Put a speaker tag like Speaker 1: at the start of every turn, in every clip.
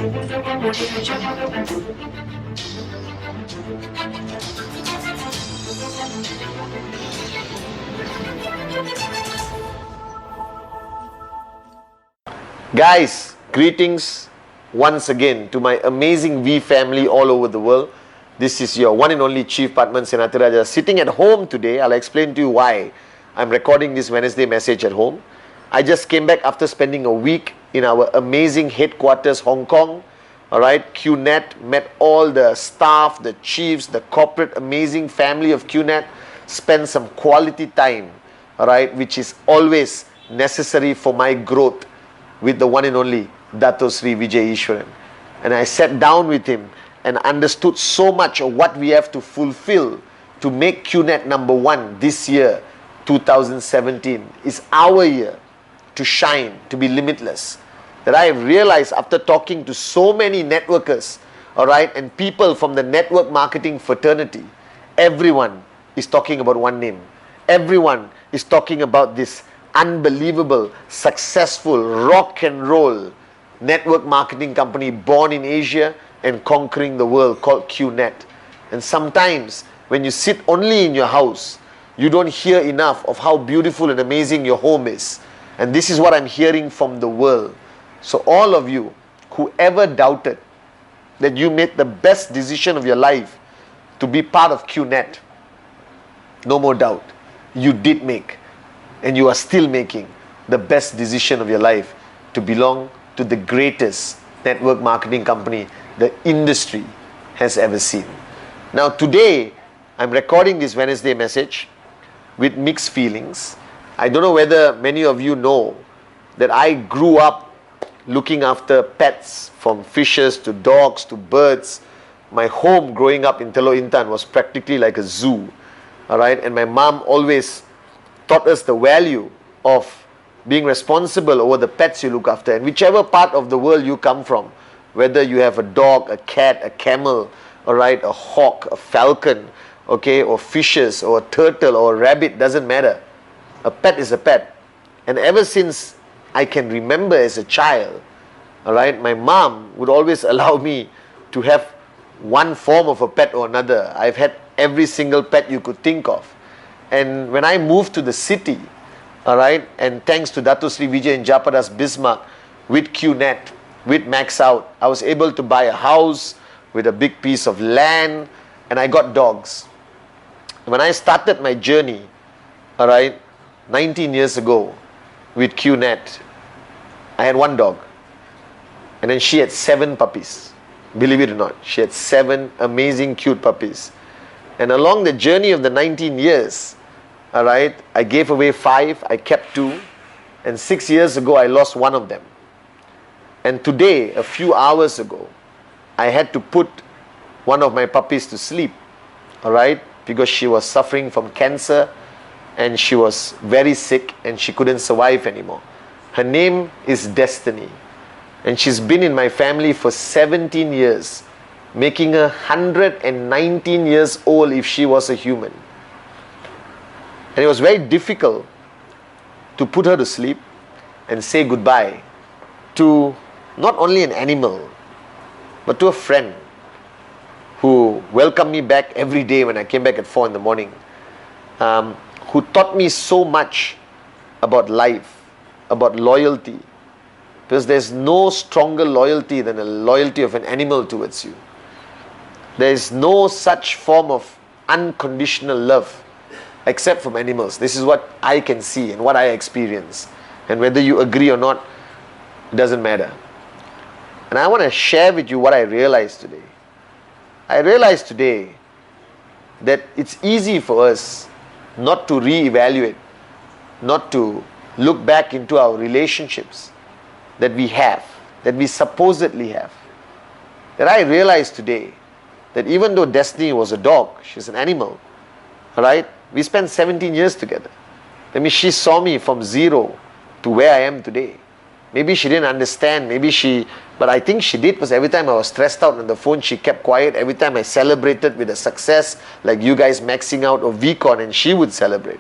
Speaker 1: Guys, greetings once again to my amazing V family all over the world. This is your one and only Chief Padman Senatiraja sitting at home today. I'll explain to you why I'm recording this Wednesday message at home. I just came back after spending a week in our amazing headquarters, Hong Kong. Alright, QNet, met all the staff, the chiefs, the corporate amazing family of QNet, spent some quality time, alright, which is always necessary for my growth with the one and only Dato Sri Vijay Ishwaran. And I sat down with him and understood so much of what we have to fulfill to make QNet number one this year, 2017, is our year to shine, to be limitless. That I have realized after talking to so many networkers, alright, and people from the network marketing fraternity, everyone is talking about one name. Everyone is talking about this unbelievable, successful, rock and roll network marketing company born in Asia and conquering the world called QNet. And sometimes when you sit only in your house, you don't hear enough of how beautiful and amazing your home is. And this is what I'm hearing from the world. So all of you, whoever doubted that you made the best decision of your life to be part of QNet, no more doubt, you did make, and you are still making the best decision of your life to belong to the greatest network marketing company the industry has ever seen. Now today, I'm recording this Wednesday message with mixed feelings. I don't know whether many of you know that I grew up looking after pets, from fishes to dogs to birds. My home growing up in Telok Intan was practically like a zoo. Alright, and my mom always taught us the value of being responsible over the pets you look after. And whichever part of the world you come from, whether you have a dog, a cat, a camel, alright, a hawk, a falcon, okay, or fishes, or a turtle, or a rabbit, doesn't matter. A pet is a pet. And ever since I can remember as a child, alright, my mom would always allow me to have one form of a pet or another. I've had every single pet you could think of. And when I moved to the city, alright, and thanks to Dato Sri Vijay and Japadas Bismarck, with QNet, with Max Out, I was able to buy a house with a big piece of land, and I got dogs. When I started my journey, alright, 19 years ago, with QNet, I had one dog, and then she had 7 puppies. Believe it or not, she had 7 amazing cute puppies. And along the journey of the 19 years, alright, I gave away 5, I kept 2, and 6 years ago I lost one of them. And today, a few hours ago, I had to put one of my puppies to sleep, alright, because she was suffering from cancer and she was very sick and she couldn't survive anymore. Her name is Destiny, and she's been in my family for 17 years, making her 119 years old if she was a human. And it was very difficult to put her to sleep and say goodbye to not only an animal, but to a friend who welcomed me back every day when I came back at 4 in the morning, who taught me so much about life, about loyalty, because there's no stronger loyalty than a loyalty of an animal towards you. There is no such form of unconditional love except from animals. This is what I can see and what I experience. And whether you agree or not, it doesn't matter. And I want to share with you what I realized today. I realized today that it's easy for us not to reevaluate, not to look back into our relationships that we have, that we supposedly have. That I realized today that even though Destiny was a dog, she's an animal, right? We spent 17 years together. That means she saw me from zero to where I am today. Maybe she didn't understand, but I think she did, because every time I was stressed out on the phone, she kept quiet. Every time I celebrated with a success, like you guys maxing out or VCon, and she would celebrate.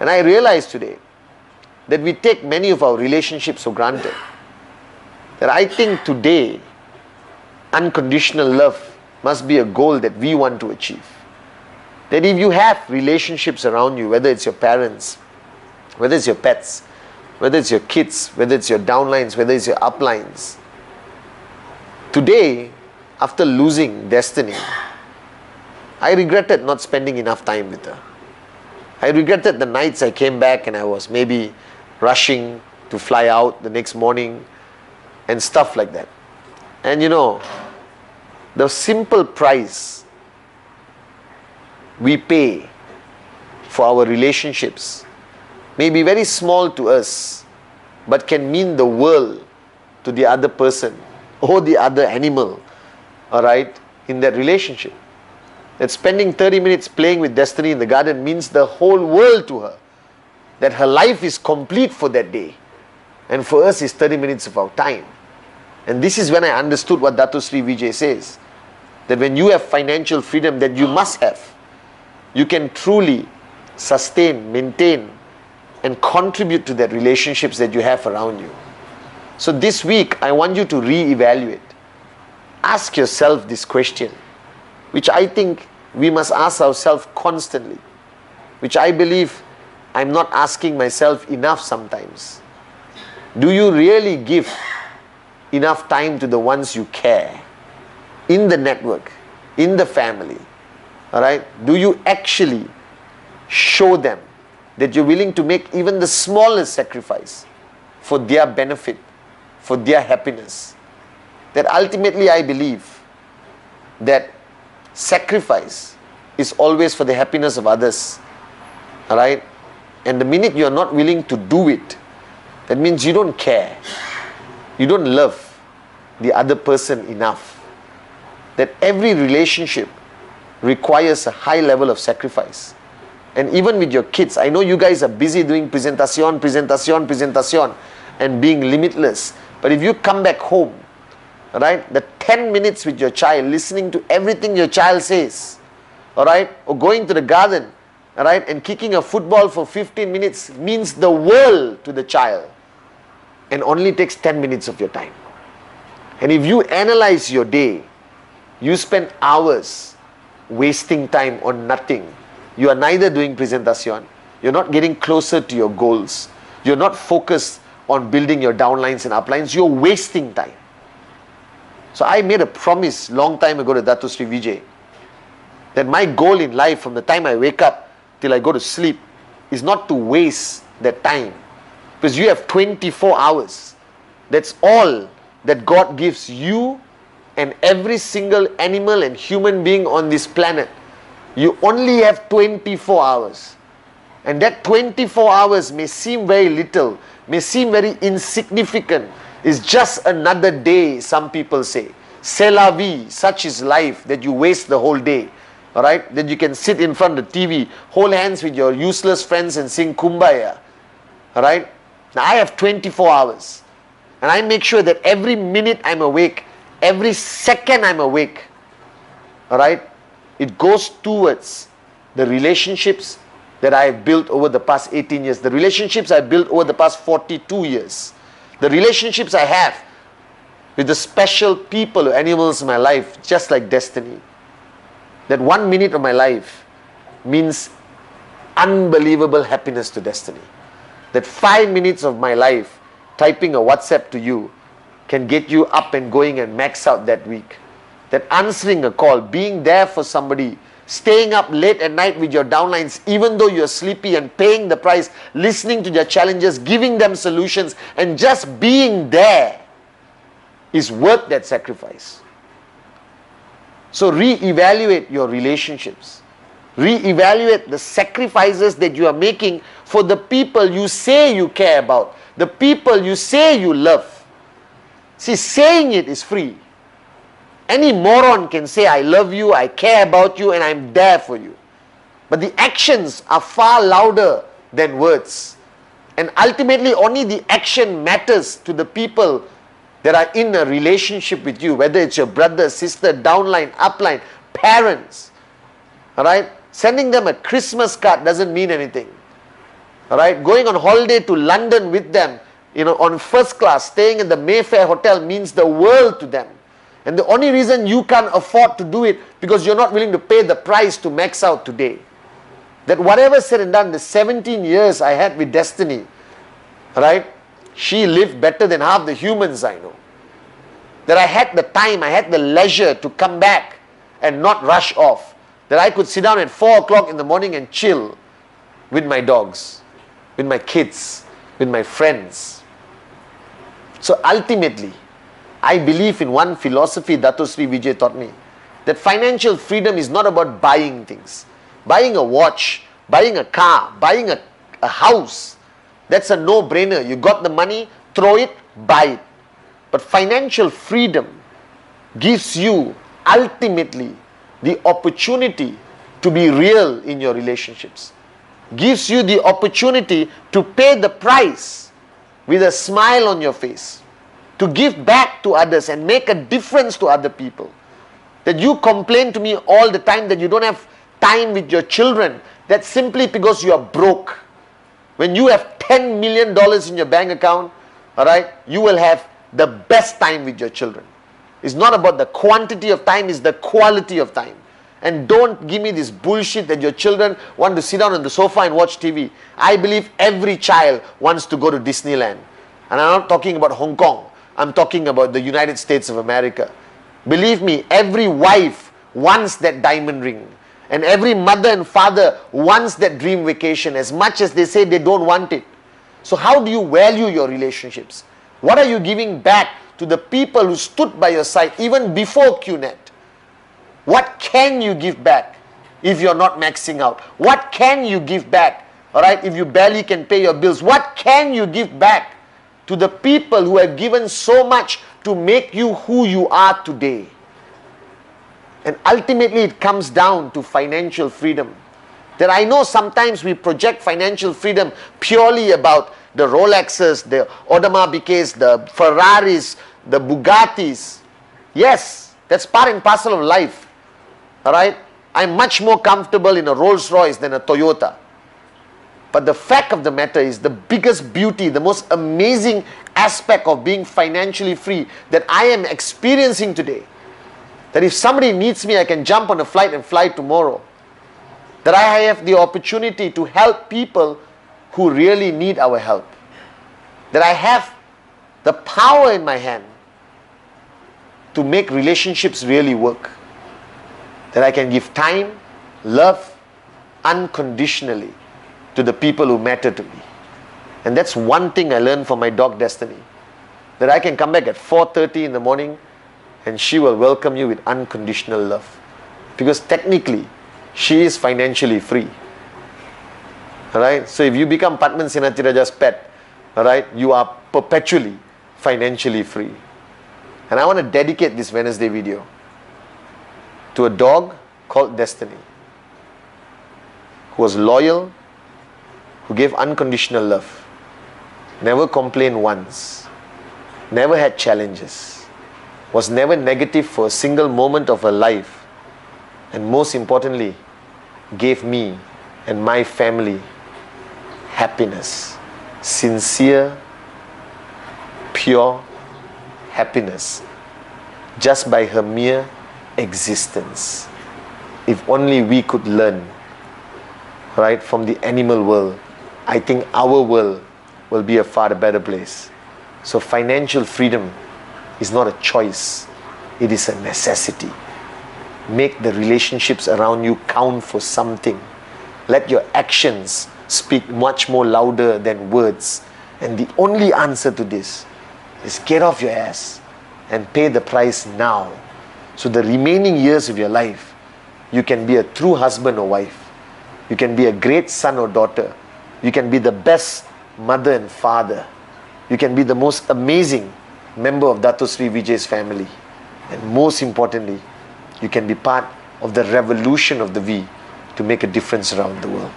Speaker 1: And I realized today that we take many of our relationships for granted. That I think today unconditional love must be a goal that we want to achieve. That if you have relationships around you, whether it's your parents, whether it's your pets, whether it's your kids, whether it's your downlines, whether it's your uplines, today, after losing Destiny, I regretted not spending enough time with her. I regretted the nights I came back and I was maybe rushing to fly out the next morning and stuff like that. And you know, the simple price we pay for our relationships may be very small to us, but can mean the world to the other person or the other animal, alright, in that relationship. That spending 30 minutes playing with Destiny in the garden means the whole world to her. That her life is complete for that day. And for us, it's 30 minutes of our time. And this is when I understood what Dato Sri Vijay says. That when you have financial freedom that you must have, you can truly sustain, maintain, and contribute to the relationships that you have around you. So this week, I want you to re-evaluate. Ask yourself this question, which I think we must ask ourselves constantly, which I believe I'm not asking myself enough sometimes. Do you really give enough time to the ones you care in the network, in the family? Alright? Do you actually show them that you're willing to make even the smallest sacrifice for their benefit, for their happiness? That ultimately I believe that sacrifice is always for the happiness of others. Alright? And the minute you're not willing to do it, that means you don't care. You don't love the other person enough. That every relationship requires a high level of sacrifice. And even with your kids, I know you guys are busy doing presentation, and being limitless. But if you come back home, alright, the 10 minutes with your child, listening to everything your child says, alright, or going to the garden, alright, and kicking a football for 15 minutes means the world to the child, and only takes 10 minutes of your time. And if you analyze your day, you spend hours wasting time on nothing. You are neither doing presentation, you're not getting closer to your goals, you're not focused on building your downlines and uplines, you're wasting time. So I made a promise long time ago to Dato Sri Vijay that my goal in life from the time I wake up till I go to sleep is not to waste that time. Because you have 24 hours. That's all that God gives you and every single animal and human being on this planet. You only have 24 hours. And that 24 hours may seem very little, may seem very insignificant. It's just another day, some people say. C'est la vie, such is life, that you waste the whole day. Alright? That you can sit in front of the TV, hold hands with your useless friends and sing Kumbaya. Alright? Now I have 24 hours. And I make sure that every minute I'm awake, every second I'm awake, alright, it goes towards the relationships that I have built over the past 18 years, the relationships I built over the past 42 years, the relationships I have with the special people or animals in my life, just like Destiny. That 1 minute of my life means unbelievable happiness to Destiny. That 5 minutes of my life typing a WhatsApp to you can get you up and going and max out that week. That answering a call, being there for somebody, staying up late at night with your downlines even though you're sleepy and paying the price, listening to their challenges, giving them solutions, and just being there is worth that sacrifice. So re-evaluate your relationships. Re-evaluate the sacrifices that you are making for the people you say you care about, the people you say you love. See, saying it is free. Any moron can say, I love you, I care about you, and I'm there for you. But the actions are far louder than words. And ultimately, only the action matters to the people that are in a relationship with you, whether it's your brother, sister, downline, upline, parents. Alright? Sending them a Christmas card doesn't mean anything. Alright? Going on holiday to London with them, on first class, staying in the Mayfair Hotel means the world to them. And the only reason you can't afford to do it, because you're not willing to pay the price to max out today. That whatever said and done, the 17 years I had with Destiny, right? She lived better than half the humans I know. That I had the time, I had the leisure to come back and not rush off. That I could sit down at 4 o'clock in the morning and chill with my dogs, with my kids, with my friends. So ultimately, I believe in one philosophy Dato Sri Vijay taught me, that financial freedom is not about buying things. Buying a watch, buying a car, buying a house, that's a no-brainer. You got the money, throw it, buy it. But financial freedom gives you ultimately the opportunity to be real in your relationships. Gives you the opportunity to pay the price with a smile on your face. To give back to others and make a difference to other people. That you complain to me all the time that you don't have time with your children. That's simply because you are broke. When you have $10 million in your bank account, alright, you will have the best time with your children. It's not about the quantity of time, it's the quality of time. And don't give me this bullshit that your children want to sit down on the sofa and watch TV. I believe every child wants to go to Disneyland. And I'm not talking about Hong Kong. I'm talking about the United States of America. Believe me, every wife wants that diamond ring. And every mother and father wants that dream vacation as much as they say they don't want it. So how do you value your relationships? What are you giving back to the people who stood by your side even before QNet? What can you give back if you're not maxing out? What can you give back, alright, if you barely can pay your bills? What can you give back to the people who have given so much to make you who you are today? And ultimately it comes down to financial freedom. That I know sometimes we project financial freedom purely about the Rolexes, the Audemars Piguets, the Ferraris, the Bugattis. Yes, that's part and parcel of life. Alright? I'm much more comfortable in a Rolls Royce than a Toyota. But the fact of the matter is, the biggest beauty, the most amazing aspect of being financially free that I am experiencing today, that if somebody needs me, I can jump on a flight and fly tomorrow. That I have the opportunity to help people who really need our help. That I have the power in my hand to make relationships really work. That I can give time, love, unconditionally to the people who matter to me. And that's one thing I learned from my dog Destiny. That I can come back at 4:30 in the morning and she will welcome you with unconditional love. Because technically, she is financially free. Alright? So if you become Padman Senathirajah's pet, alright, you are perpetually financially free. And I want to dedicate this Wednesday video to a dog called Destiny, who was loyal, who gave unconditional love, never complained once, never had challenges, was never negative for a single moment of her life, and most importantly, gave me and my family happiness, sincere, pure happiness, just by her mere existence. If only we could learn, right, from the animal world, I think our world will be a far better place. So financial freedom is not a choice, it is a necessity. Make the relationships around you count for something. Let your actions speak much more louder than words. And the only answer to this is get off your ass and pay the price now. So the remaining years of your life, you can be a true husband or wife. You can be a great son or daughter. You can be the best mother and father. You can be the most amazing member of Dato Sri Vijay's family. And most importantly, you can be part of the revolution of the V to make a difference around the world.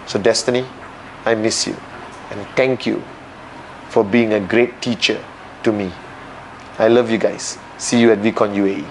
Speaker 1: So Destiny, I miss you. And thank you for being a great teacher to me. I love you guys. See you at VCon UAE.